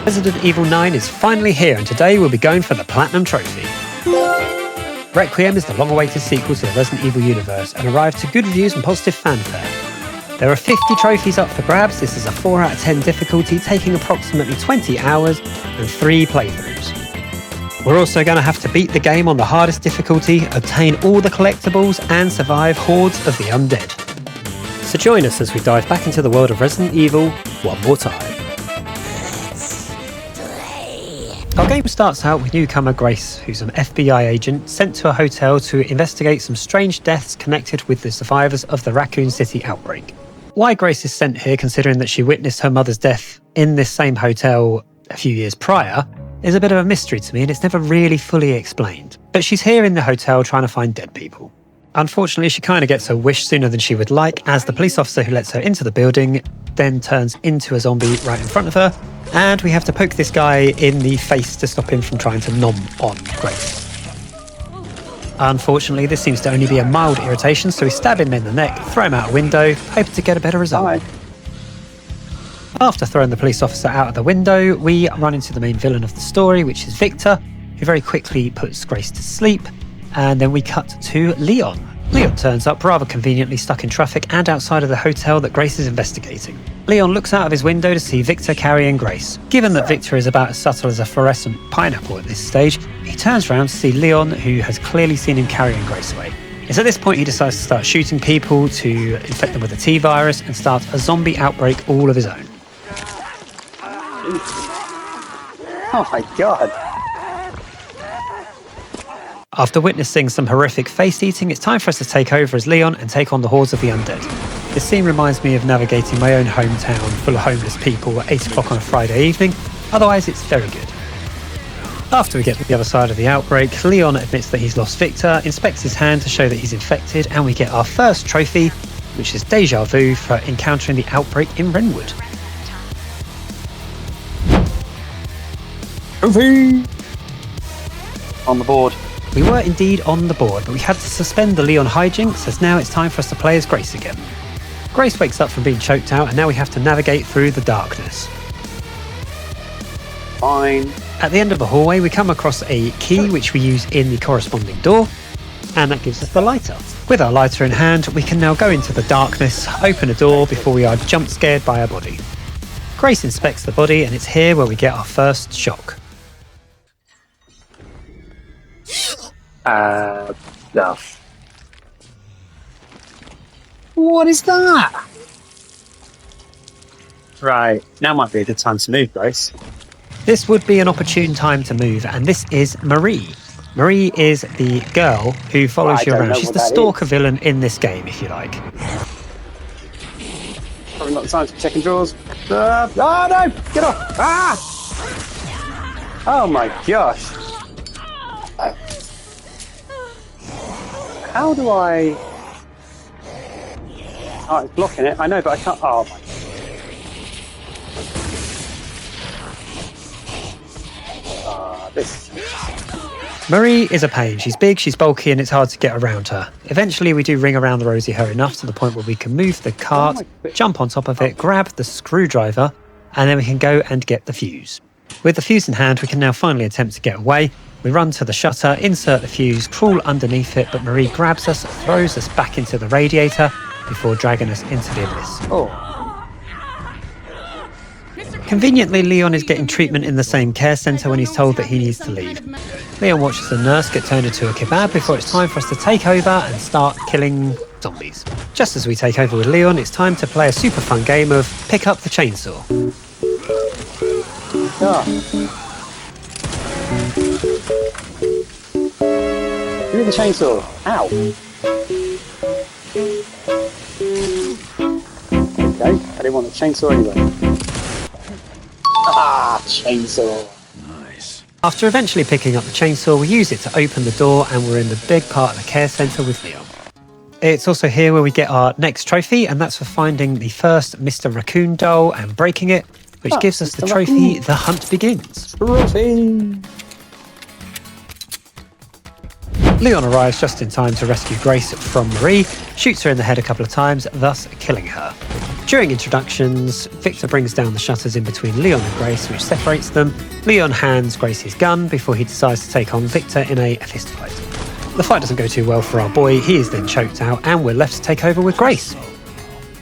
Resident Evil 9 is finally here, and today we'll be going for the Platinum Trophy. Requiem is the long-awaited sequel to the Resident Evil universe and arrived to good reviews and positive fanfare. There are 50 trophies up for grabs. This is a 4 out of 10 difficulty, taking approximately 20 hours and 3 playthroughs. We're also going to have to beat the game on the hardest difficulty, obtain all the collectibles, and survive hordes of the undead. So join us as we dive back into the world of Resident Evil one more time. Our game starts out with newcomer Grace, who's an FBI agent sent to a hotel to investigate some strange deaths connected with the survivors of the Raccoon City outbreak. Why Grace is sent here, considering that she witnessed her mother's death in this same hotel a few years prior, is a bit of a mystery to me, and it's never really fully explained. But she's here in the hotel trying to find dead people. Unfortunately, she kind of gets her wish sooner than she would like, as the police officer who lets her into the building then turns into a zombie right in front of her, and we have to poke this guy in the face to stop him from trying to nom on Grace. Unfortunately, this seems to only be a mild irritation, so we stab him in the neck, throw him out a window, hoping to get a better result. After throwing the police officer out of the window, we run into the main villain of the story, which is Victor, who very quickly puts Grace to sleep, and then we cut to Leon. Leon turns up rather conveniently stuck in traffic and outside of the hotel that Grace is investigating. Leon looks out of his window to see Victor carrying Grace. Given that Victor is about as subtle as a fluorescent pineapple at this stage, he turns around to see Leon, who has clearly seen him carrying Grace away. It's at this point he decides to start shooting people to infect them with the T-virus and start a zombie outbreak all of his own. Oh my god. After witnessing some horrific face eating, it's time for us to take over as Leon and take on the hordes of the undead. This scene reminds me of navigating my own hometown full of homeless people at 8 o'clock on a Friday evening. Otherwise, it's very good. After we get to the other side of the outbreak, Leon admits that he's lost Victor, inspects his hand to show that he's infected, and we get our first trophy, which is Deja Vu for encountering the outbreak in Renwood. Trophy! On the board. We were indeed on the board, but we had to suspend the Leon hijinks, as now it's time for us to play as Grace again. Grace wakes up from being choked out, and now we have to navigate through the darkness. Fine. At the end of the hallway, we come across a key which we use in the corresponding door, and that gives us the lighter. With our lighter in hand, we can now go into the darkness, open a door before we are jump scared by a body. Grace inspects the body, and it's here where we get our first shock. Stuff. What is that? Right, now might be a good time to move, Grace. This would be an opportune time to move, and this is Marie. Marie is the girl who follows you around. She's the stalker villain in this game, if you like. Probably not the time to be checking drawers. Oh no! Get off! Ah! Oh my gosh! How do I... Oh, it's blocking it. I know, but I can't... Oh my... This... Marie is a pain. She's big, she's bulky, and it's hard to get around her. Eventually, we do ring around the rosy her enough to the point where we can move the cart, jump on top of it, grab the screwdriver, and then we can go and get the fuse. With the fuse in hand, we can now finally attempt to get away. We run to the shutter, insert the fuse, crawl underneath it, but Marie grabs us, throws us back into the radiator before dragging us into the abyss. Oh. Conveniently, Leon is getting treatment in the same care centre when he's told that he needs to leave. Leon watches the nurse get turned into a kebab before it's time for us to take over and start killing zombies. Just as we take over with Leon, it's time to play a super fun game of pick up the chainsaw. Ah. Give me the chainsaw. Ow. Okay, I didn't want the chainsaw anyway. Ah, chainsaw. Nice. After eventually picking up the chainsaw, we use it to open the door, and we're in the big part of the care centre with Leon. It's also here where we get our next trophy, and that's for finding the first Mr. Raccoon doll and breaking it, which gives us the trophy, The Hunt Begins. Trophy! Leon arrives just in time to rescue Grace from Marie, shoots her in the head a couple of times, thus killing her. During introductions, Victor brings down the shutters in between Leon and Grace, which separates them. Leon hands Grace his gun before he decides to take on Victor in a fist fight. The fight doesn't go too well for our boy, he is then choked out, and we're left to take over with Grace.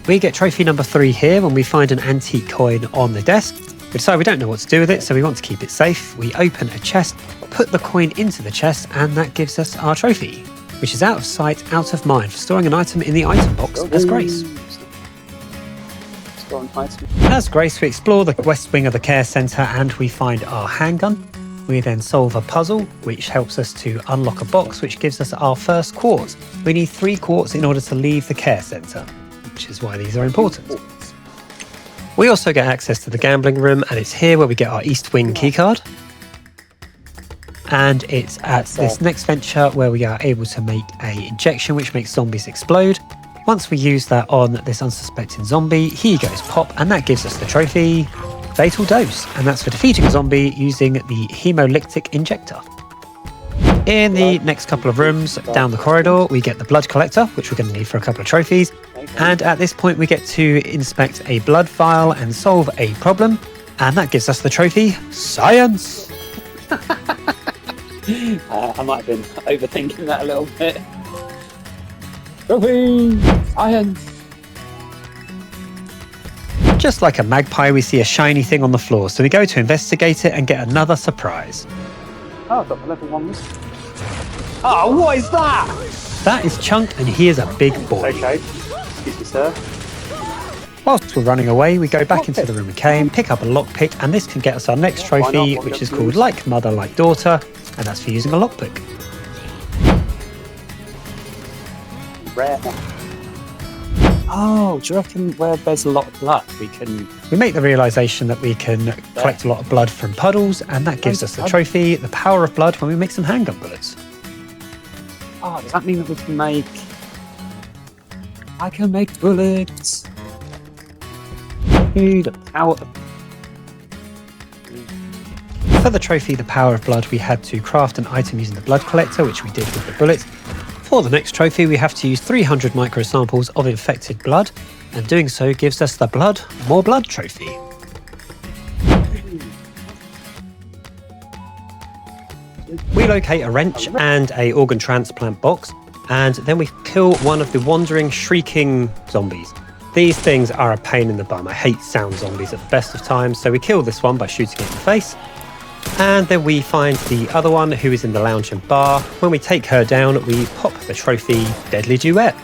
We get trophy number 3 here when we find an antique coin on the desk. We decide we don't know what to do with it, so we want to keep it safe. We open a chest, put the coin into the chest, and that gives us our trophy, which is out of sight, out of mind, for storing an item in the item box as Grace. As Grace, we explore the west wing of the care centre and we find our handgun. We then solve a puzzle, which helps us to unlock a box, which gives us our first quartz. We need 3 quartz in order to leave the care centre, which is why these are important. We also get access to the gambling room, and it's here where we get our east wing keycard. And it's at this next venture where we are able to make an injection which makes zombies explode. Once we use that on this unsuspecting zombie, he goes pop, and that gives us the trophy Fatal Dose, and that's for defeating a zombie using the hemolytic injector. In the next couple of rooms down the corridor, we get the blood collector, which we're going to need for a couple of trophies. And at this point, we get to inspect a blood vial and solve a problem, and that gives us the trophy Science. I might have been overthinking that a little bit. Trophy! Science! Just like a magpie, we see a shiny thing on the floor, so we go to investigate it and get another surprise. Oh, I've got the level 1. Oh, what is that? That is Chunk, and he is a big boy. Okay. Excuse me, sir. Whilst we're running away, we go back into the room we came, pick up a lockpick, and this can get us our next trophy, which is called Like Mother, Like Daughter, and that's for using a lockpick. Rare. Oh, do you reckon where there's a lot of blood, we make the realisation that we can collect a lot of blood from puddles, and that gives us the trophy, the power of blood, when we make some handgun bullets. Oh, does that mean that we can make... I can make bullets. The power of... For the trophy, the power of blood, we had to craft an item using the blood collector, which we did with the bullets. For the next trophy, we have to use 300 microsamples of infected blood, and doing so gives us the Blood More Blood trophy. We locate a wrench and an organ transplant box, and then we kill one of the wandering, shrieking zombies. These things are a pain in the bum. I hate sound zombies at the best of times, so we kill this one by shooting it in the face. And then we find the other one, who is in the lounge and bar. When we take her down, we pop the trophy Deadly Duet.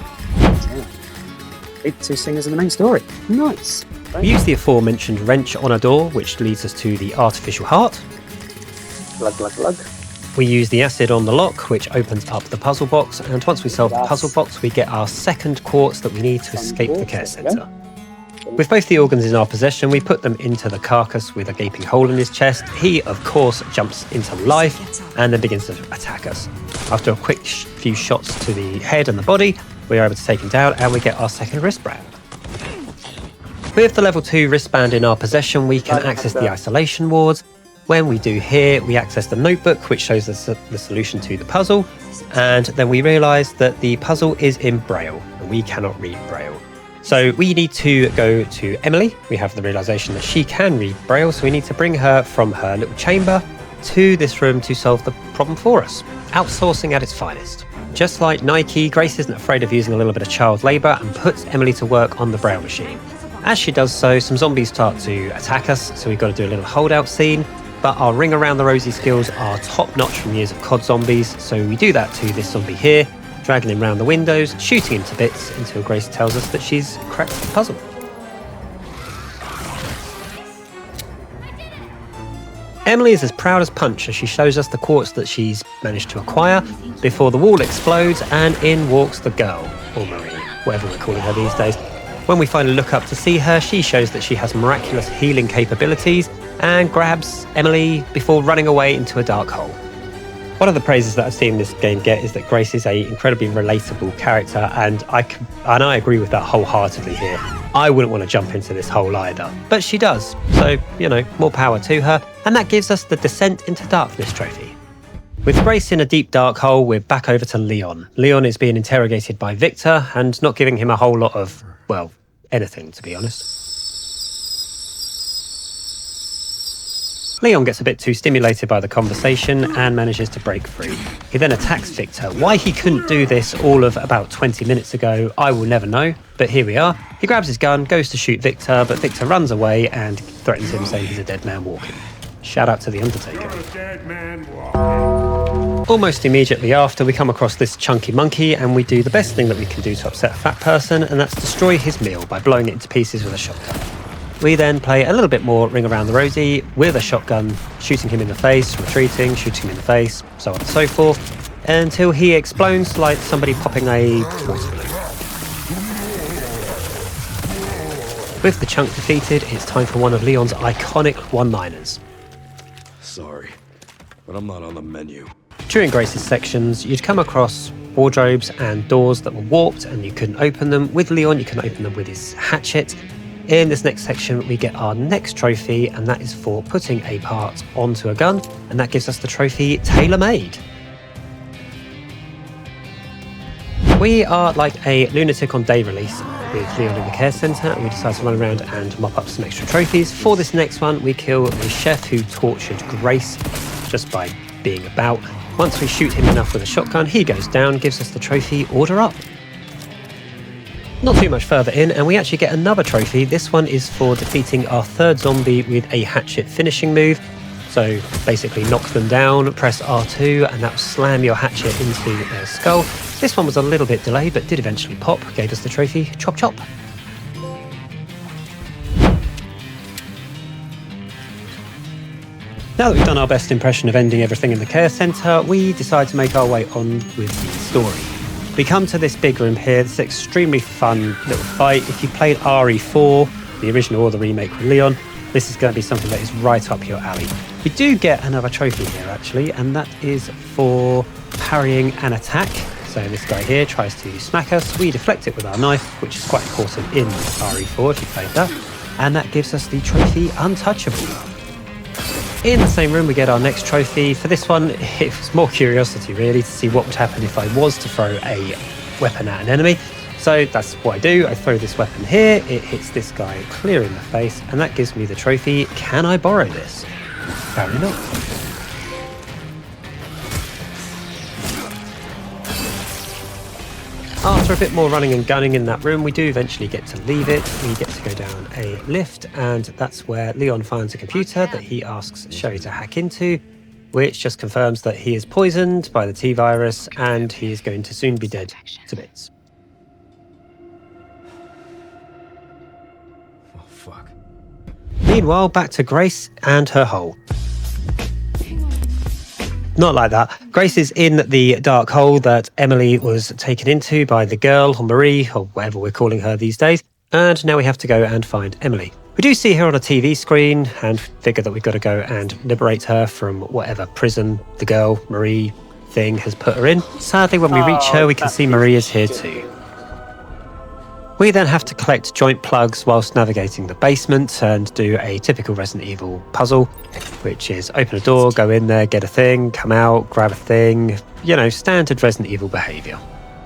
Big 2 singers in the main story. Nice. We use the aforementioned wrench on a door, which leads us to the artificial heart. Glug, glug, glug. We use the acid on the lock, which opens up the puzzle box, and once we solve the puzzle box, we get our second quartz that we need to escape the care centre. With both the organs in our possession, we put them into the carcass with a gaping hole in his chest. He, of course, jumps into life and then begins to attack us. After a quick few shots to the head and the body, we are able to take him down, and we get our second wristband. With the level 2 wristband in our possession, we can access the isolation wards. When we do here, we access the notebook, which shows us the solution to the puzzle, and then we realise that the puzzle is in Braille, and we cannot read Braille. So we need to go to Emily. We have the realisation that she can read Braille, so we need to bring her from her little chamber to this room to solve the problem for us. Outsourcing at its finest. Just like Nike, Grace isn't afraid of using a little bit of child labour and puts Emily to work on the Braille machine. As she does so, some zombies start to attack us, so we've got to do a little holdout scene. But our ring around the rosy skills are top notch from years of COD zombies, so we do that to this zombie here, dragging him round the windows, shooting him to bits until Grace tells us that she's cracked the puzzle. Emily is as proud as punch as she shows us the quartz that she's managed to acquire before the wall explodes and in walks the girl, or Marie, whatever we're calling her these days. When we finally look up to see her, she shows that she has miraculous healing capabilities and grabs Emily before running away into a dark hole. One of the praises that I've seen this game get is that Grace is an incredibly relatable character, and I agree with that wholeheartedly here. I wouldn't want to jump into this hole either, but she does, so, more power to her, and that gives us the Descent into Darkness trophy. With Grace in a deep dark hole, we're back over to Leon. Leon is being interrogated by Victor and not giving him a whole lot of, anything, to be honest. Leon gets a bit too stimulated by the conversation and manages to break free. He then attacks Victor. Why he couldn't do this all of about 20 minutes ago, I will never know, but here we are. He grabs his gun, goes to shoot Victor, but Victor runs away and threatens him, saying he's a dead man walking. Shout out to The Undertaker. Almost immediately after, we come across this chunky monkey and we do the best thing that we can do to upset a fat person, and that's destroy his meal by blowing it into pieces with a shotgun. We then play a little bit more Ring Around the Rosie with a shotgun, shooting him in the face, retreating, shooting him in the face, so on and so forth, until he explodes like somebody popping a water balloon. With the chunk defeated, it's time for one of Leon's iconic one-liners. Sorry, but I'm not on the menu. During Grace's sections, you'd come across wardrobes and doors that were warped and you couldn't open them. With Leon, you can open them with his hatchet. In this next section, we get our next trophy, and that is for putting a part onto a gun, and that gives us the trophy Tailor-Made. We are like a lunatic on day release with Leon in the care centre, and we decide to run around and mop up some extra trophies. For this next one, we kill the chef who tortured Grace just by being about. Once we shoot him enough with a shotgun, he goes down, gives us the trophy Order Up. Not too much further in, and we actually get another trophy. This one is for defeating our third zombie with a hatchet finishing move. So basically knock them down, press R2, and that will slam your hatchet into their skull. This one was a little bit delayed, but did eventually pop, gave us the trophy Chop Chop. Now that we've done our best impression of ending everything in the care centre, we decide to make our way on with the story. We come to this big room here, this extremely fun little fight. If you played RE4, the original or the remake with Leon, this is going to be something that is right up your alley. We do get another trophy here actually, and that is for parrying an attack. So this guy here tries to smack us, we deflect it with our knife, which is quite important in RE4 if you played that, and that gives us the trophy Untouchable. In the same room we get our next trophy. For this one, it was more curiosity really to see what would happen if I was to throw a weapon at an enemy. So that's what I do, I throw this weapon here, it hits this guy clear in the face, and that gives me the trophy Can I Borrow This? Apparently not. After a bit more running and gunning in that room, we do eventually get to leave it. We get to go down a lift, and that's where Leon finds a computer that he asks Sherry to hack into, which just confirms that he is poisoned by the T-virus and he is going to soon be dead to bits. Oh, fuck. Meanwhile, back to Grace and her hole. Not like that. Grace is in the dark hole that Emily was taken into by the girl, or Marie, or whatever we're calling her these days. And now we have to go and find Emily. We do see her on a TV screen and figure that we've got to go and liberate her from whatever prison the girl, Marie, thing has put her in. Sadly, when we reach her, we can see Marie is here too. We then have to collect joint plugs whilst navigating the basement and do a typical Resident Evil puzzle, which is open a door, go in there, get a thing, come out, grab a thing, you know, standard Resident Evil behaviour.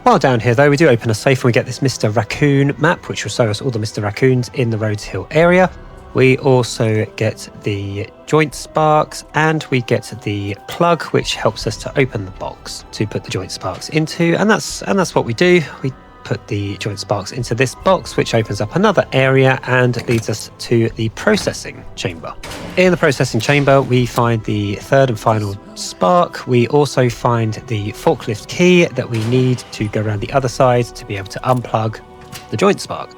While down here though, we do open a safe and we get this Mr. Raccoon map, which will show us all the Mr. Raccoons in the Rhodes Hill area. We also get the joint sparks and we get the plug, which helps us to open the box to put the joint sparks into, and that's what we do. We put the joint sparks into this box, which opens up another area and leads us to the processing chamber. In the processing chamber, we find the third and final spark. We also find the forklift key that we need to go around the other side to be able to unplug the joint spark.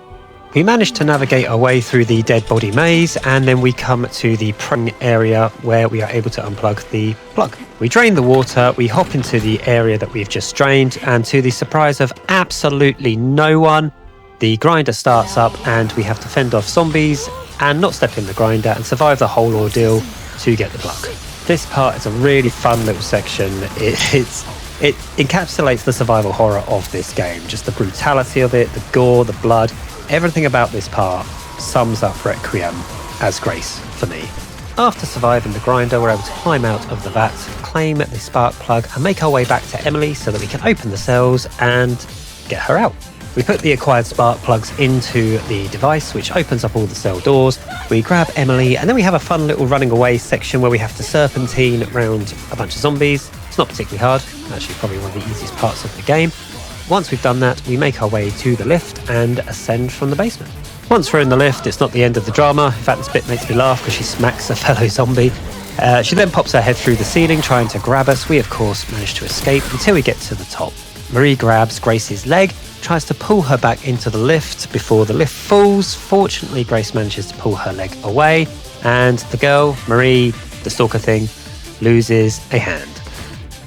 We manage to navigate our way through the dead body maze, and then we come to the prone area where we are able to unplug the plug. We drain the water, we hop into the area that we've just drained, and to the surprise of absolutely no one, the grinder starts up and we have to fend off zombies and not step in the grinder and survive the whole ordeal to get the plug. This part is a really fun little section. It encapsulates the survival horror of this game, just the brutality of it, the gore, the blood. Everything about this part sums up Requiem as Grace for me. After surviving the grinder, we're able to climb out of the vat, claim the spark plug, and make our way back to Emily so that we can open the cells and get her out. We put the acquired spark plugs into the device, which opens up all the cell doors. We grab Emily, and then we have a fun little running away section where we have to serpentine around a bunch of zombies. It's not particularly hard, actually probably one of the easiest parts of the game. Once we've done that, we make our way to the lift and ascend from the basement. Once we're in the lift, it's not the end of the drama. In fact, this bit makes me laugh because she smacks a fellow zombie. She then pops her head through the ceiling trying to grab us. We, of course, manage to escape until we get to the top. Marie grabs Grace's leg, tries to pull her back into the lift before the lift falls. Fortunately, Grace manages to pull her leg away, and the girl, Marie, the stalker thing, loses a hand.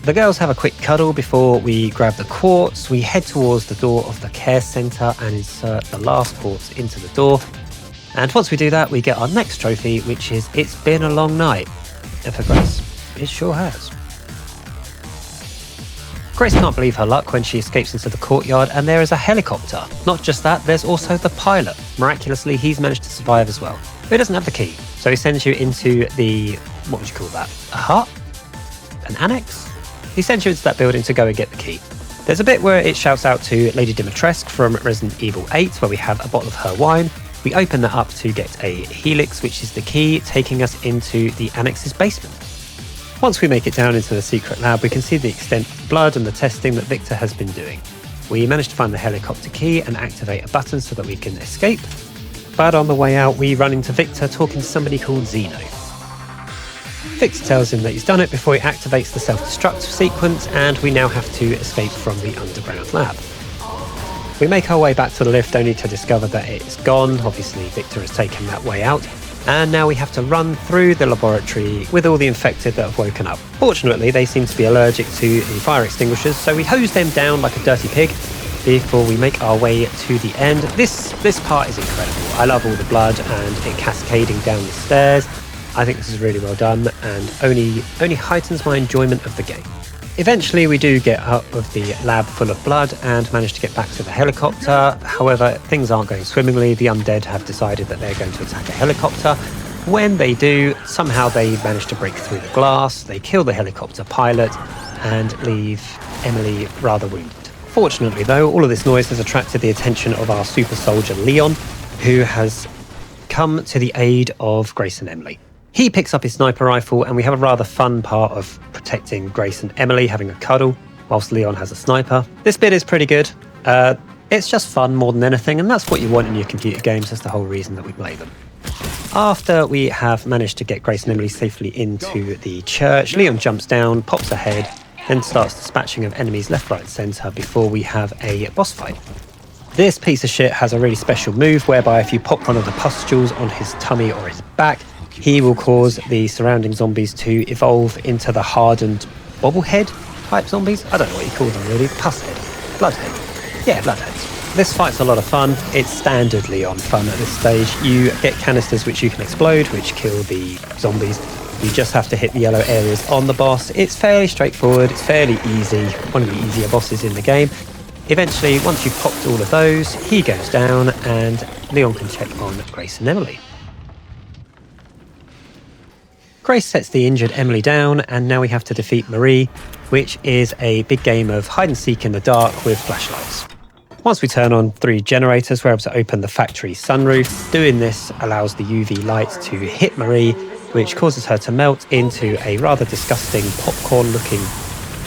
The girls have a quick cuddle before we grab the quartz. We head towards the door of the care centre and insert the last quartz into the door. And once we do that, we get our next trophy, which is It's Been a Long Night. And for Grace, it sure has. Grace can't believe her luck when she escapes into the courtyard, and there is a helicopter. Not just that, there's also the pilot. Miraculously, he's managed to survive as well. But he doesn't have the key, so he sends you into the, what would you call that? A hut? An annex? He sends you into that building to go and get the key. There's a bit where it shouts out to Lady Dimitrescu from Resident Evil 8, where we have a bottle of her wine. We open that up to get a helix, which is the key taking us into the annex's basement. Once we make it down into the secret lab, we can see the extent of the blood and the testing that Victor has been doing. We manage to find the helicopter key and activate a button so that we can escape. But on the way out, we run into Victor talking to somebody called Zeno. Victor tells him that he's done it before he activates the self-destruct sequence, and we now have to escape from the underground lab. We make our way back to the lift only to discover that it's gone. Obviously, Victor has taken that way out. And now we have to run through the laboratory with all the infected that have woken up. Fortunately, they seem to be allergic to the fire extinguishers, so we hose them down like a dirty pig before we make our way to the end. This part is incredible. I love all the blood and it cascading down the stairs. I think this is really well done and only heightens my enjoyment of the game. Eventually, we do get out of the lab full of blood and manage to get back to the helicopter. However, things aren't going swimmingly. The undead have decided that they're going to attack a helicopter. When they do, somehow they manage to break through the glass. They kill the helicopter pilot and leave Emily rather wounded. Fortunately, though, all of this noise has attracted the attention of our super soldier Leon, who has come to the aid of Grace and Emily. He picks up his sniper rifle, and we have a rather fun part of protecting Grace and Emily, having a cuddle, whilst Leon has a sniper. This bit is pretty good. It's just fun more than anything, and that's what you want in your computer games. That's the whole reason that we play them. After we have managed to get Grace and Emily safely into the church, Leon jumps down, pops ahead, then starts dispatching of enemies left, right, and centre before we have a boss fight. This piece of shit has a really special move whereby if you pop one of the pustules on his tummy or his back, he will cause the surrounding zombies to evolve into the hardened bobblehead type zombies. I don't know what you call them really. Pusshead. Bloodhead. Yeah, bloodheads. This fight's a lot of fun. It's standard Leon fun at this stage. You get canisters which you can explode, which kill the zombies. You just have to hit the yellow areas on the boss. It's fairly straightforward. It's fairly easy. One of the easier bosses in the game. Eventually, once you've popped all of those, he goes down and Leon can check on Grace and Emily. Grace sets the injured Emily down, and now we have to defeat Marie, which is a big game of hide and seek in the dark with flashlights. Once we turn on 3 generators, we're able to open the factory sunroof. Doing this allows the UV lights to hit Marie, which causes her to melt into a rather disgusting popcorn-looking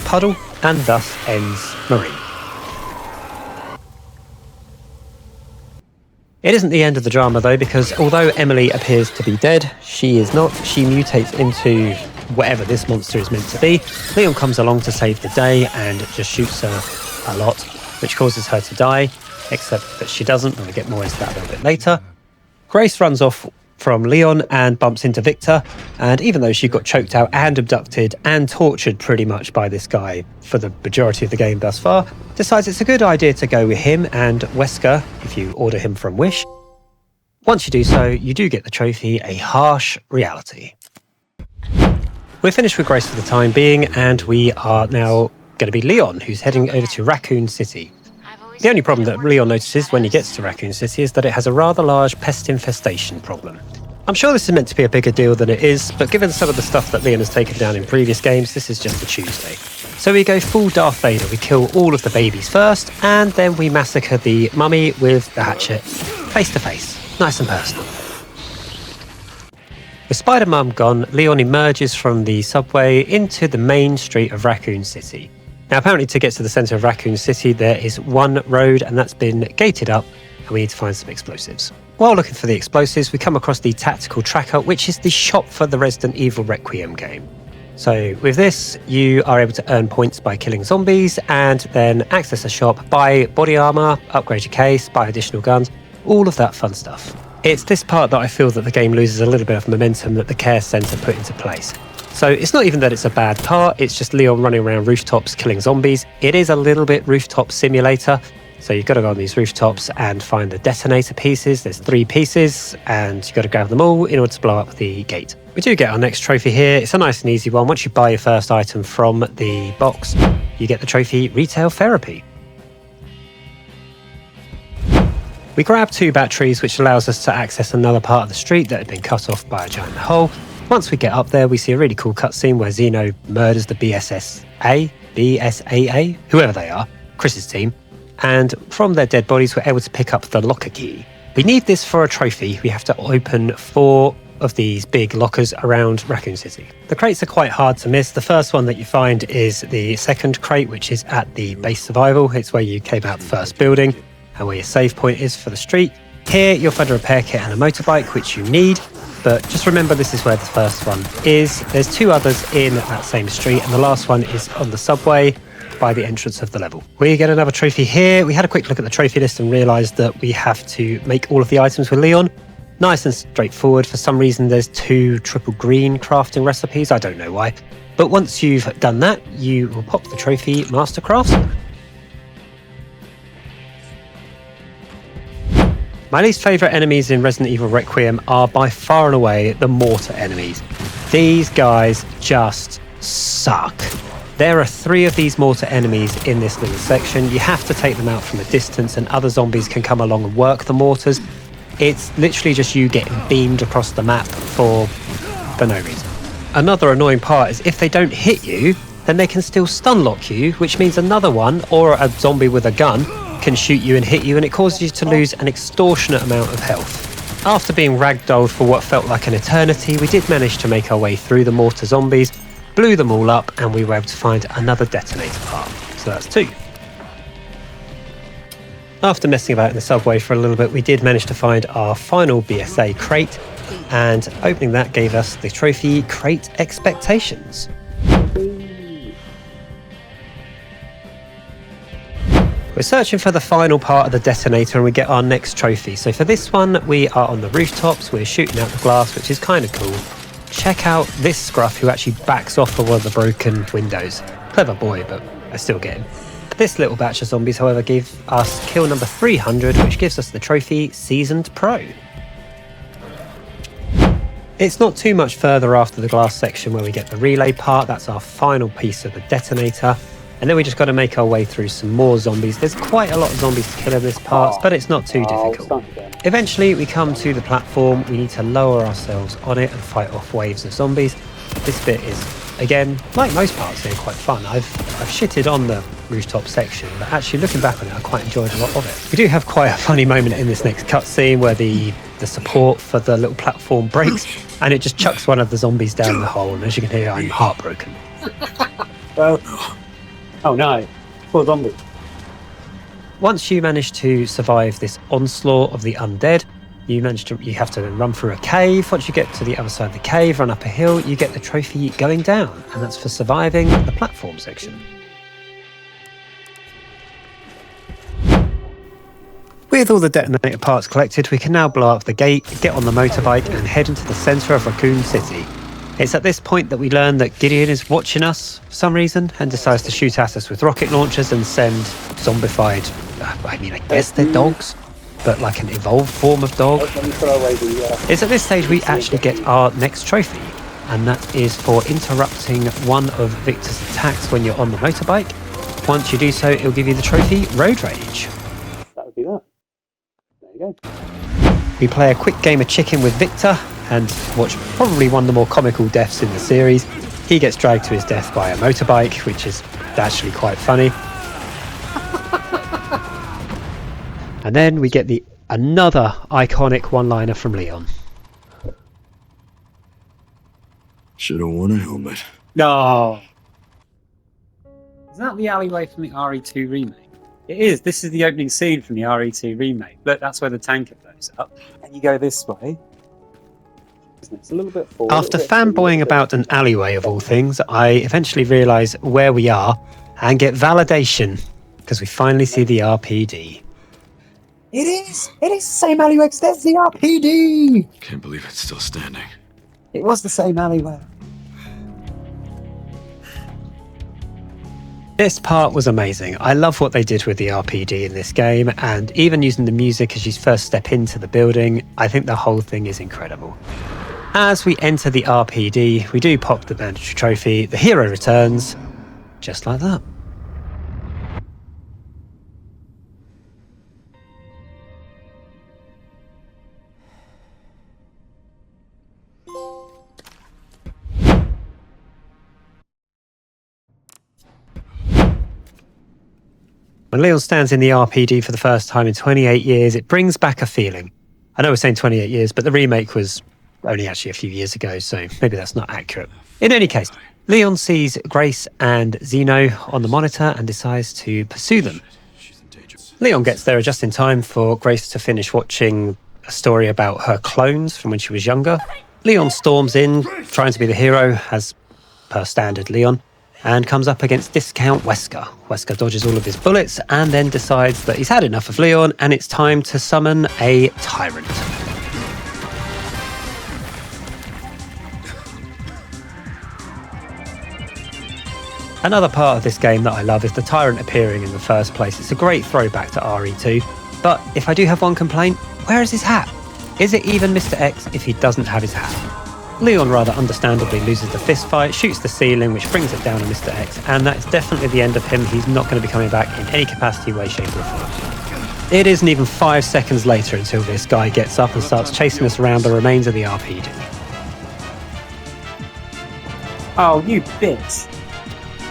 puddle, and thus ends Marie. It isn't the end of the drama though, because although Emily appears to be dead, she is not. She mutates into whatever this monster is meant to be. Leon comes along to save the day and just shoots her a lot, which causes her to die, except that she doesn't, and we'll get more into that a little bit later. Grace runs off from Leon and bumps into Victor, and even though she got choked out and abducted and tortured pretty much by this guy for the majority of the game thus far, decides it's a good idea to go with him and Wesker if you order him from Wish. Once you do so, you do get the trophy, A Harsh Reality. We're finished with Grace for the time being, and we are now going to be Leon, who's heading over to Raccoon City. The only problem that Leon notices when he gets to Raccoon City is that it has a rather large pest infestation problem. I'm sure this is meant to be a bigger deal than it is, but given some of the stuff that Leon has taken down in previous games, this is just a Tuesday. So we go full Darth Vader. We kill all of the babies first, and then we massacre the mummy with the hatchet, face to face. Nice and personal. With Spider-Mum gone, Leon emerges from the subway into the main street of Raccoon City. Now, apparently to get to the centre of Raccoon City, there is one road, and that's been gated up, and we need to find some explosives. While looking for the explosives, we come across the Tactical Tracker, which is the shop for the Resident Evil Requiem game. So with this, you are able to earn points by killing zombies and then access a shop, buy body armour, upgrade your case, buy additional guns, all of that fun stuff. It's this part that I feel that the game loses a little bit of momentum that the care centre put into place. So it's not even that it's a bad part, it's just Leon running around rooftops killing zombies. It is a little bit rooftop simulator. So you've got to go on these rooftops and find the detonator pieces. There's 3 pieces and you've got to grab them all in order to blow up the gate. We do get our next trophy here. It's a nice and easy one. Once you buy your first item from the box, you get the trophy Retail Therapy. We grab 2 batteries, which allows us to access another part of the street that had been cut off by a giant hole. Once we get up there, we see a really cool cutscene where Zeno murders the BSAA, whoever they are, Chris's team. And from their dead bodies, we're able to pick up the locker key. We need this for a trophy. We have to open 4 of these big lockers around Raccoon City. The crates are quite hard to miss. The first one that you find is the second crate, which is at the base survival. It's where you came out the first building and where your save point is for the street. Here you'll find a repair kit and a motorbike, which you need, but just remember this is where the first one is. There's 2 others in that same street, and the last one is on the subway by the entrance of the level. We get another trophy here. We had a quick look at the trophy list and realised that we have to make all of the items with Leon. Nice and straightforward. For some reason there's 2 triple green crafting recipes, I don't know why. But once you've done that, you will pop the trophy Mastercrafts. My least favourite enemies in Resident Evil Requiem are by far and away the mortar enemies. These guys just suck. There are 3 of these mortar enemies in this little section. You have to take them out from a distance and other zombies can come along and work the mortars. It's literally just you getting beamed across the map for no reason. Another annoying part is if they don't hit you, then they can still stun lock you, which means another one, or a zombie with a gun, can shoot you and hit you, and it causes you to lose an extortionate amount of health. After being ragdolled for what felt like an eternity, we did manage to make our way through the mortar zombies, blew them all up, and we were able to find another detonator part. So that's 2. After messing about in the subway for a little bit, we did manage to find our final BSA crate, and opening that gave us the trophy Crate Expectations. We're searching for the final part of the detonator and we get our next trophy. So for this one, we are on the rooftops, we're shooting out the glass, which is kind of cool. Check out this scruff who actually backs off of one of the broken windows. Clever boy, but I still get him. This little batch of zombies, however, gave us kill number 300, which gives us the trophy Seasoned Pro. It's not too much further after the glass section where we get the relay part. That's our final piece of the detonator. And then we just got to make our way through some more zombies. There's quite a lot of zombies to kill in this part, but it's not too difficult. Eventually, we come to the platform. We need to lower ourselves on it and fight off waves of zombies. This bit is, again, like most parts here, quite fun. I've shitted on the rooftop section, but actually looking back on it, I quite enjoyed a lot of it. We do have quite a funny moment in this next cutscene where the support for the little platform breaks and it just chucks one of the zombies down the hole, and as you can hear, I'm heartbroken. Well, oh no, poor zombie. Once you manage to survive this onslaught of the undead, you have to then run through a cave. Once you get to the other side of the cave, run up a hill, you get the trophy Going Down, and that's for surviving the platform section. With all the detonator parts collected, we can now blow up the gate, get on the motorbike and head into the centre of Raccoon City. It's at this point that we learn that Gideon is watching us for some reason and decides to shoot at us with rocket launchers and send zombified, I guess they're dogs, but like an evolved form of dog. It's at this stage we actually get our next trophy, and that is for interrupting one of Victor's attacks when you're on the motorbike. Once you do so, it'll give you the trophy Road Rage. That would be that. There you go. We play a quick game of chicken with Victor and watch probably one of the more comical deaths in the series. He gets dragged to his death by a motorbike, which is actually quite funny. And then we get another iconic one-liner from Leon. Should have worn a helmet. No. Is that the alleyway from the RE2 remake? It is. This is the opening scene from the RE2 remake. Look, that's where the tanker blows up. And you go this way. It's a little bit forward. After fanboying about an alleyway of all things, I eventually realise where we are and get validation because we finally see the RPD. It is the same alleyway because there's the RPD! Can't believe it's still standing. It was the same alleyway. This part was amazing. I love what they did with the RPD in this game, and even using the music as you first step into the building, I think the whole thing is incredible. As we enter the RPD, we do pop the mandatory trophy, the hero returns, just like that. When Leon stands in the RPD for the first time in 28 years, it brings back a feeling. I know we're saying 28 years, but the remake was only actually a few years ago, so maybe that's not accurate. In any case, Leon sees Grace and Zeno on the monitor and decides to pursue them. Leon gets there just in time for Grace to finish watching a story about her clones from when she was younger. Leon storms in, trying to be the hero, as per standard Leon, and comes up against Discount Wesker. Wesker dodges all of his bullets and then decides that he's had enough of Leon and it's time to summon a tyrant. Another part of this game that I love is the tyrant appearing in the first place. It's a great throwback to RE2, but if I do have one complaint, where is his hat? Is it even Mr. X if he doesn't have his hat? Leon rather understandably loses the fist fight, shoots the ceiling, which brings it down on Mr. X, and that's definitely the end of him. He's not going to be coming back in any capacity, way, shape or form. It isn't even 5 seconds later until this guy gets up and starts chasing us around the remains of the RPD. Oh, you bitch.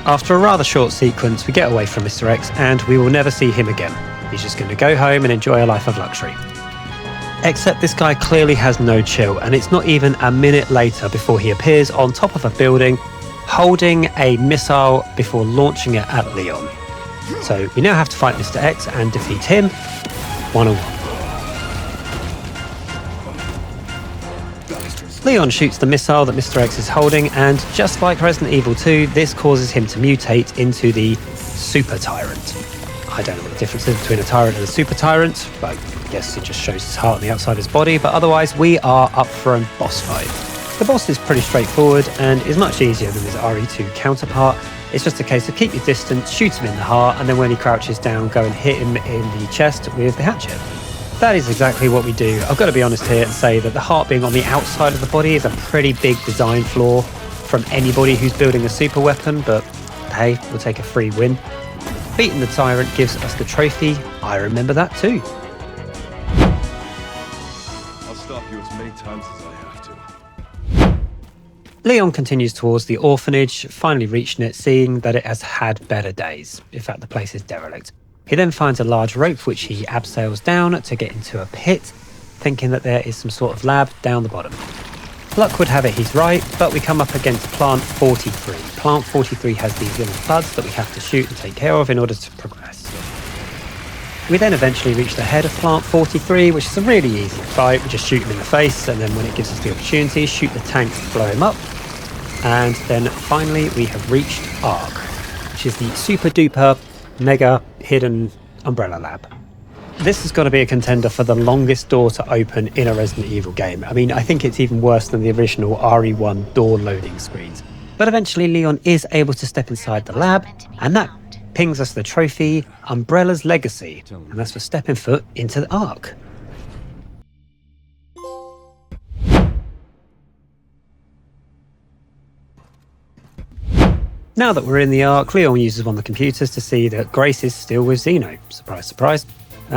After a rather short sequence, we get away from Mr. X and we will never see him again. He's just going to go home and enjoy a life of luxury. Except this guy clearly has no chill, and it's not even a minute later before he appears on top of a building holding a missile before launching it at Leon. So we now have to fight Mr. X and defeat him one-on-one. Leon shoots the missile that Mr. X is holding, and just like Resident Evil 2, this causes him to mutate into the Super Tyrant. I don't know what the difference is between a tyrant and a super tyrant, but I guess it just shows his heart on the outside of his body, but otherwise we are up for a boss fight. The boss is pretty straightforward and is much easier than his RE2 counterpart. It's just a case of keep your distance, shoot him in the heart, and then when he crouches down, go and hit him in the chest with the hatchet. That is exactly what we do. I've got to be honest here and say that the heart being on the outside of the body is a pretty big design flaw from anybody who's building a super weapon, but hey, we'll take a free win. Beating the tyrant gives us the trophy. I remember that too. I'll stop you as many times as I have to. Leon continues towards the orphanage, finally reaching it, seeing that it has had better days. In fact, the place is derelict. He then finds a large rope which he abseils down to get into a pit, thinking that there is some sort of lab down the bottom. Luck would have it he's right, but we come up against Plant 43. Plant 43 has these little buds that we have to shoot and take care of in order to progress. We then eventually reach the head of Plant 43, which is a really easy fight. We just shoot him in the face, and then when it gives us the opportunity, shoot the tanks to blow him up. And then finally we have reached ARC, which is the super duper mega hidden umbrella lab. This is going to be a contender for the longest door to open in a Resident Evil game. I mean, I think it's even worse than the original RE1 door loading screens. But eventually Leon is able to step inside the lab, and that pings us the trophy, Umbrella's Legacy, and that's for stepping foot into the Ark. Now that we're in the Ark, Leon uses one of the computers to see that Grace is still with Zeno. Surprise, surprise.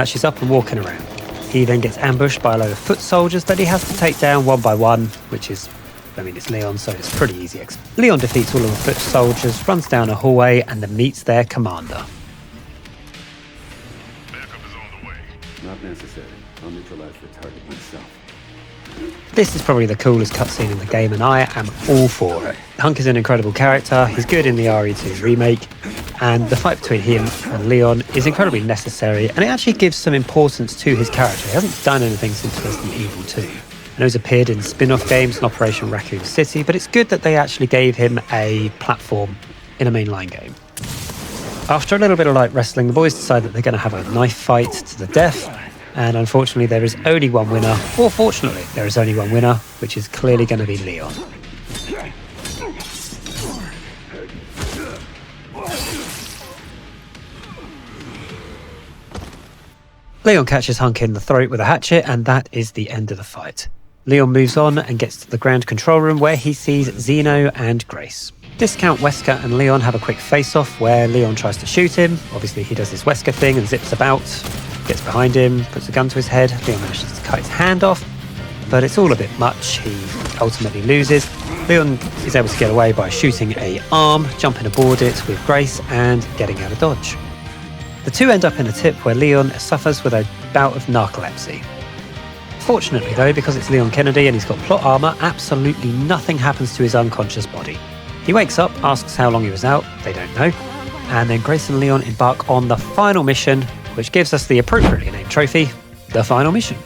She's up and walking around. He then gets ambushed by a load of foot soldiers that he has to take down one by one, which is I mean, it's Leon, so it's pretty easy. Leon defeats all of the foot soldiers, runs down a hallway, and then meets their commander. Backup is on the way. Not necessary. I'll neutralize the target myself. This is probably the coolest cutscene in the game, and I am all for it. Hunk is an incredible character, he's good in the RE2 remake, and the fight between him and Leon is incredibly necessary, and it actually gives some importance to his character. He hasn't done anything since Resident Evil 2. I know he's appeared in spin-off games and Operation Raccoon City, but it's good that they actually gave him a platform in a mainline game. After a little bit of light wrestling, the boys decide that they're going to have a knife fight to the death. And unfortunately, there is only one winner, or fortunately, there is only one winner, which is clearly going to be Leon. Leon catches Hunk in the throat with a hatchet, and that is the end of the fight. Leon moves on and gets to the ground control room where he sees Zeno and Grace. Discount Wesker and Leon have a quick face-off where Leon tries to shoot him. Obviously, he does his Wesker thing and zips about. Gets behind him, puts a gun to his head. Leon manages to cut his hand off, but it's all a bit much. He ultimately loses. Leon is able to get away by shooting an arm, jumping aboard it with Grace, and getting out of dodge. The two end up in a tip where Leon suffers with a bout of narcolepsy. Fortunately though, because it's Leon Kennedy and he's got plot armor, absolutely nothing happens to his unconscious body. He wakes up, asks how long he was out, they don't know, and then Grace and Leon embark on the final mission, which gives us the appropriately named trophy, the final mission.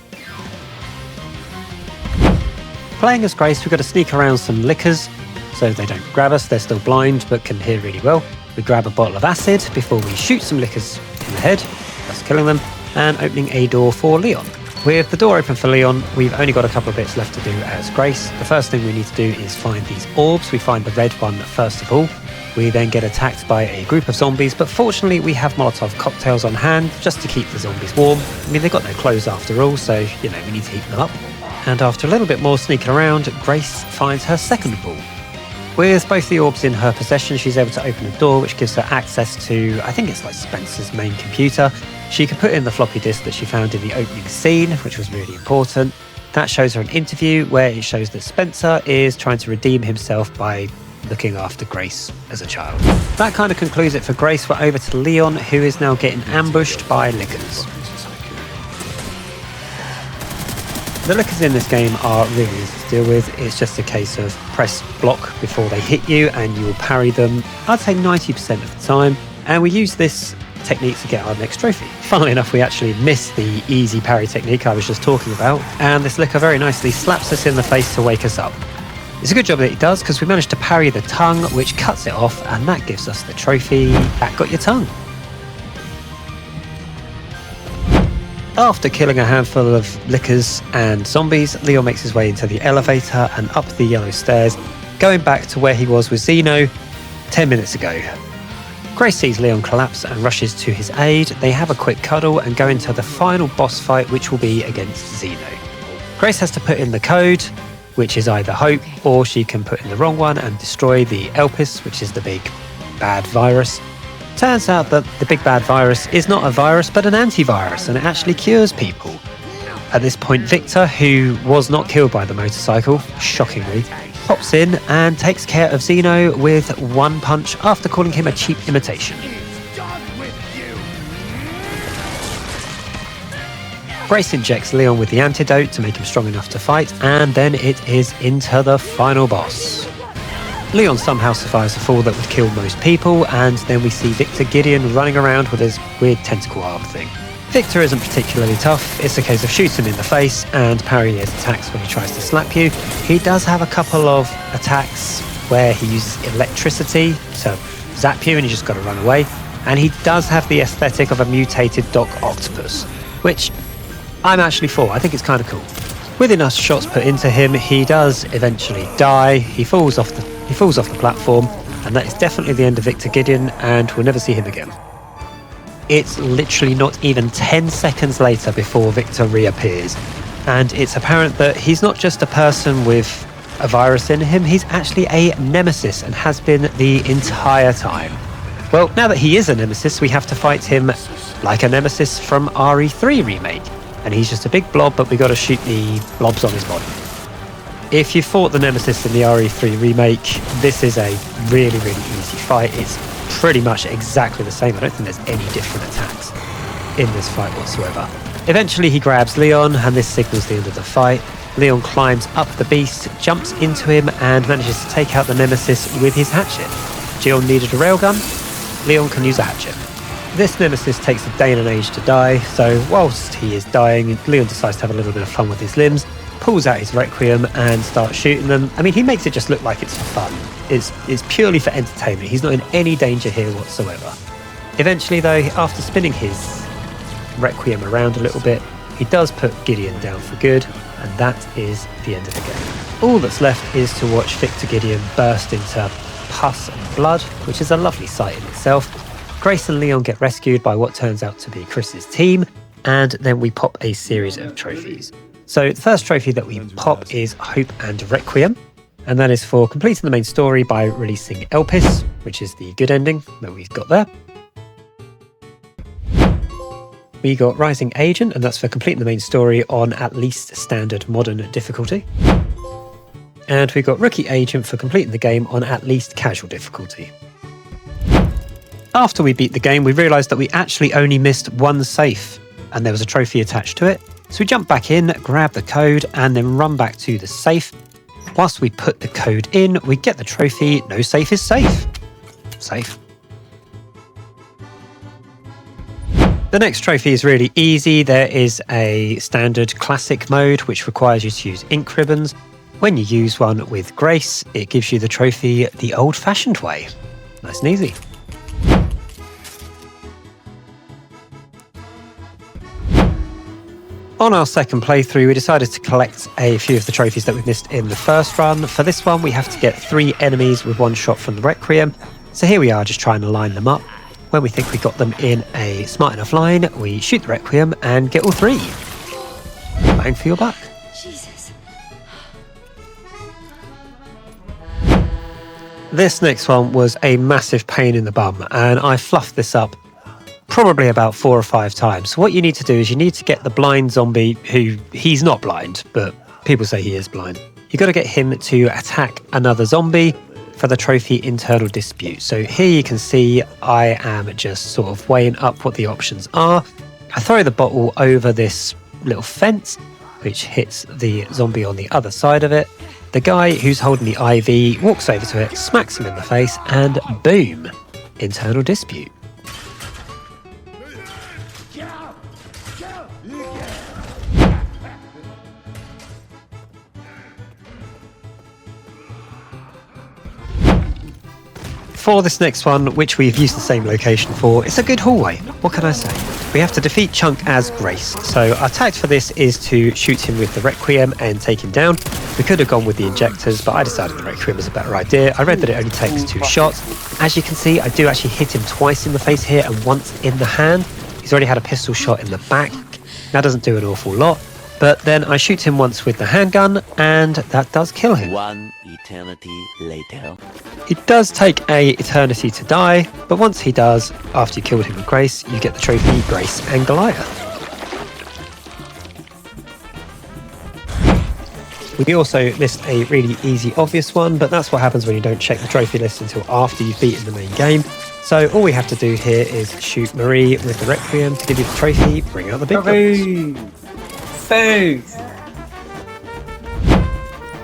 Playing as Grace, we've got to sneak around some liquors so they don't grab us. They're still blind but can hear really well. We grab a bottle of acid before we shoot some liquors in the head, thus killing them, and opening a door for Leon. With the door open for Leon, we've only got a couple of bits left to do as Grace. The first thing we need to do is find these orbs. We find the red one first of all. We then get attacked by a group of zombies, but fortunately we have Molotov cocktails on hand just to keep the zombies warm. I mean, they've got no clothes after all, so, you know, we need to heat them up. And after a little bit more sneaking around, Grace finds her second ball. With both the orbs in her possession, she's able to open a door which gives her access to, I think it's like Spencer's main computer. She can put in the floppy disk that she found in the opening scene, which was really important. That shows her an interview where it shows that Spencer is trying to redeem himself by looking after Grace as a child. That kind of concludes it for Grace. We're over to Leon, who is now getting ambushed by lickers. The lickers in this game are really easy to deal with. It's just a case of press block before they hit you and you will parry them, I'd say 90% of the time. And we use this technique to get our next trophy. Funnily enough, we actually missed the easy parry technique I was just talking about, and this licker very nicely slaps us in the face to wake us up. It's a good job that it does, because we managed to parry the tongue, which cuts it off, and that gives us the trophy, That Got Your Tongue. After killing a handful of lickers and zombies, Leon makes his way into the elevator and up the yellow stairs, going back to where he was with Zeno 10 minutes ago. Grace sees Leon collapse and rushes to his aid. They have a quick cuddle and go into the final boss fight, which will be against Zeno. Grace has to put in the code, which is either Hope, or she can put in the wrong one and destroy the Elpis, which is the big bad virus. Turns out that the big bad virus is not a virus but an antivirus, and it actually cures people. At this point, Victor, who was not killed by the motorcycle, shockingly, pops in and takes care of Zeno with one punch after calling him a cheap imitation. Grace injects Leon with the antidote to make him strong enough to fight, and then it is into the final boss. Leon somehow survives a fall that would kill most people, and then we see Victor Gideon running around with his weird tentacle arm thing. Victor isn't particularly tough. It's a case of shooting him in the face and parrying his attacks when he tries to slap you. He does have a couple of attacks where he uses electricity to zap you and you just got to run away. And he does have the aesthetic of a mutated Doc Octopus, which I'm actually for. I think it's kind of cool. With enough shots put into him, he does eventually die. He falls off the platform, and that is definitely the end of Victor Gideon, and we'll never see him again. It's literally not even 10 seconds later before Victor reappears, and it's apparent that he's not just a person with a virus in him, he's actually a nemesis and has been the entire time. Well, now that he is a nemesis, we have to fight him like a nemesis from RE3 Remake, and he's just a big blob, but we got to shoot the blobs on his body. If you fought the Nemesis in the RE3 remake, this is a really, really easy fight. It's pretty much exactly the same. I don't think there's any different attacks in this fight whatsoever. Eventually he grabs Leon, and this signals the end of the fight. Leon climbs up the beast, jumps into him, and manages to take out the Nemesis with his hatchet. Jill needed a railgun. Leon can use a hatchet. This Nemesis takes a day and an age to die, so whilst he is dying, Leon decides to have a little bit of fun with his limbs, pulls out his Requiem and starts shooting them. I mean, he makes it just look like it's for fun. It's purely for entertainment. He's not in any danger here whatsoever. Eventually, though, after spinning his Requiem around a little bit, he does put Gideon down for good, and that is the end of the game. All that's left is to watch Victor Gideon burst into pus and blood, which is a lovely sight in itself. Grace and Leon get rescued by what turns out to be Chris's team, and then we pop a series of trophies. So the first trophy that we pop is Hope and Requiem, and that is for completing the main story by releasing Elpis, which is the good ending that we've got there. We got Rising Agent, and that's for completing the main story on at least standard modern difficulty. And we got Rookie Agent for completing the game on at least casual difficulty. After we beat the game, we realised that we actually only missed one safe, and there was a trophy attached to it. So we jump back in, grab the code, and then run back to the safe. Whilst we put the code in, we get the trophy, no safe is safe. Safe. The next trophy is really easy. There is a standard classic mode which requires you to use ink ribbons. When you use one with Grace, it gives you the trophy the old-fashioned way. Nice and easy. On our second playthrough, we decided to collect a few of the trophies that we missed in the first run. For this one, we have to get 3 enemies with 1 shot from the Requiem. So here we are, just trying to line them up. When we think we got them in a smart enough line, we shoot the Requiem and get all 3. Bang for your buck. Jesus. This next one was a massive pain in the bum, and I fluffed this up probably about 4 or 5 times. So what you need to do is you need to get the blind zombie, who he's not blind, but people say he is blind. You've got to get him to attack another zombie for the trophy Internal Dispute. So here you can see I am just sort of weighing up what the options are. I throw the bottle over this little fence, which hits the zombie on the other side of it. The guy who's holding the IV walks over to it, smacks him in the face, and boom, Internal Dispute. For this next one, which we've used the same location for, it's a good hallway. What can I say? We have to defeat Chunk as Grace. So our tact for this is to shoot him with the Requiem and take him down. We could have gone with the injectors, but I decided the Requiem was a better idea. I read that it only takes 2 shots. As you can see, I do actually hit him twice in the face here and once in the hand. He's already had a pistol shot in the back. That doesn't do an awful lot. But then I shoot him once with the handgun, and that does kill him. 1 eternity later. It does take an eternity to die, but once he does, after you killed him with Grace, you get the trophy Grace and Goliath. We also missed a really easy, obvious one, but that's what happens when you don't check the trophy list until after you've beaten the main game. So all we have to do here is shoot Marie with the Requiem to give you the trophy, bring out the big guns.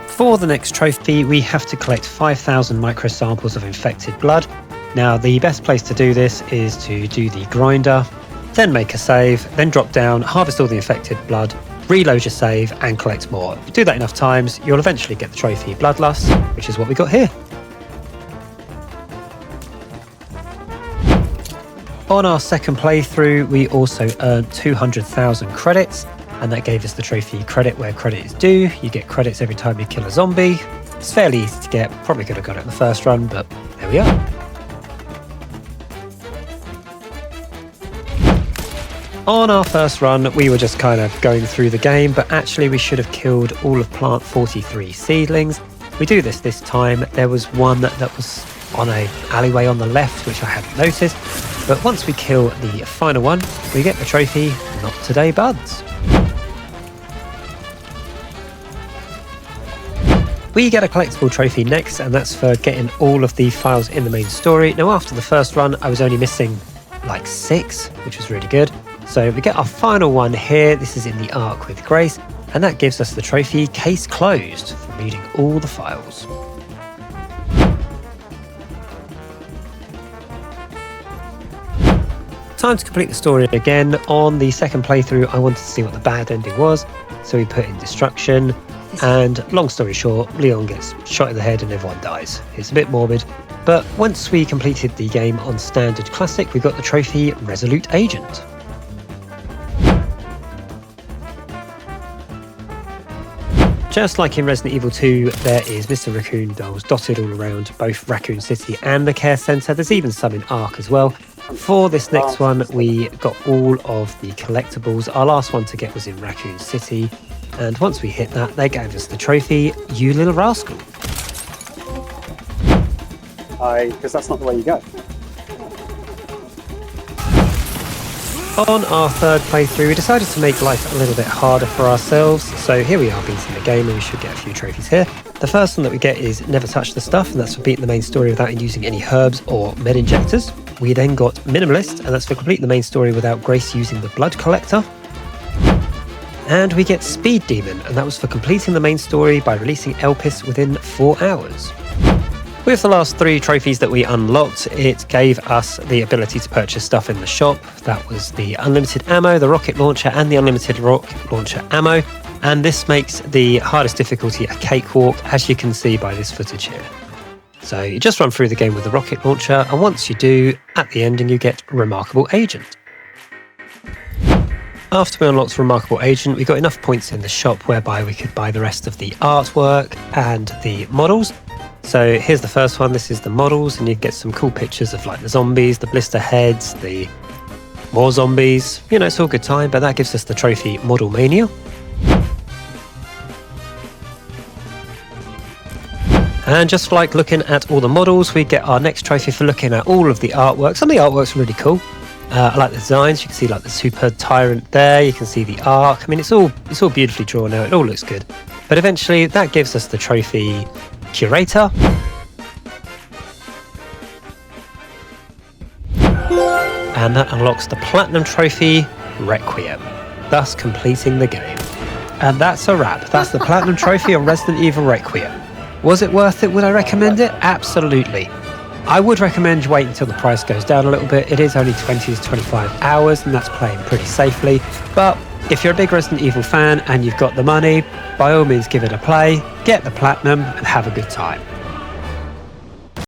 For the next trophy, we have to collect 5,000 microsamples of infected blood. Now, the best place to do this is to do the grinder, then make a save, then drop down, harvest all the infected blood, reload your save, and collect more. If you do that enough times, you'll eventually get the trophy Bloodlust, which is what we got here. On our second playthrough, we also earned 200,000 credits, and that gave us the trophy Credit Where Credit Is Due. You get credits every time you kill a zombie. It's fairly easy to get, probably could have got it in the first run, but there we are. On our first run, we were just kind of going through the game, but actually we should have killed all of Plant 43 seedlings. We do this time. There was one that was on a alleyway on the left, which I hadn't noticed, but once we kill the final one, we get the trophy Not Today Buds. We get a collectible trophy next, and that's for getting all of the files in the main story. Now, after the first run, I was only missing like 6, which was really good. So we get our final one here. This is in the Ark with Grace, and that gives us the trophy Case Closed for reading all the files. Time to complete the story again. On the second playthrough, I wanted to see what the bad ending was, so we put in Destruction. And long story short, Leon gets shot in the head and everyone dies. It's a bit morbid, but once we completed the game on Standard Classic, we got the trophy Resolute Agent. Just like in Resident Evil 2, there is Mr. Raccoon dolls dotted all around both Raccoon City and the care centre. There's even some in Ark as well. For this next one, we got all of the collectibles. Our last one to get was in Raccoon City. And once we hit that, they gave us the trophy, You Little Rascal. Because that's not the way you go. On our third playthrough, we decided to make life a little bit harder for ourselves. So here we are beating the game, and we should get a few trophies here. The first one that we get is Never Touch the Stuff, and that's for beating the main story without using any herbs or med injectors. We then got Minimalist, and that's for completing the main story without Grace using the blood collector. And we get Speed Demon, and that was for completing the main story by releasing Elpis within 4 hours. With the last 3 trophies that we unlocked, it gave us the ability to purchase stuff in the shop. That was the unlimited ammo, the rocket launcher, and the unlimited rocket launcher ammo. And this makes the hardest difficulty a cakewalk, as you can see by this footage here. So you just run through the game with the rocket launcher, and once you do, at the ending you get Remarkable Agent. After we unlocked Remarkable Agent, we got enough points in the shop whereby we could buy the rest of the artwork and the models. So here's the first one. This is the models, and you get some cool pictures of like the zombies, the blister heads, the more zombies. You know, it's all good time, but that gives us the trophy Model Mania. And just like looking at all the models, we get our next trophy for looking at all of the artwork. Some of the artwork's really cool. I like the designs. You can see like the Super Tyrant there. You can see the Ark. I mean, it's all beautifully drawn out. It all looks good. But eventually, that gives us the trophy Curator. And that unlocks the Platinum Trophy Requiem, thus completing the game. And that's a wrap. That's the Platinum Trophy on Resident Evil Requiem. Was it worth it? Would I recommend it? Absolutely. I would recommend you wait until the price goes down a little bit. It is only 20 to 25 hours, and that's playing pretty safely. But if you're a big Resident Evil fan and you've got the money, by all means give it a play, get the Platinum, and have a good time.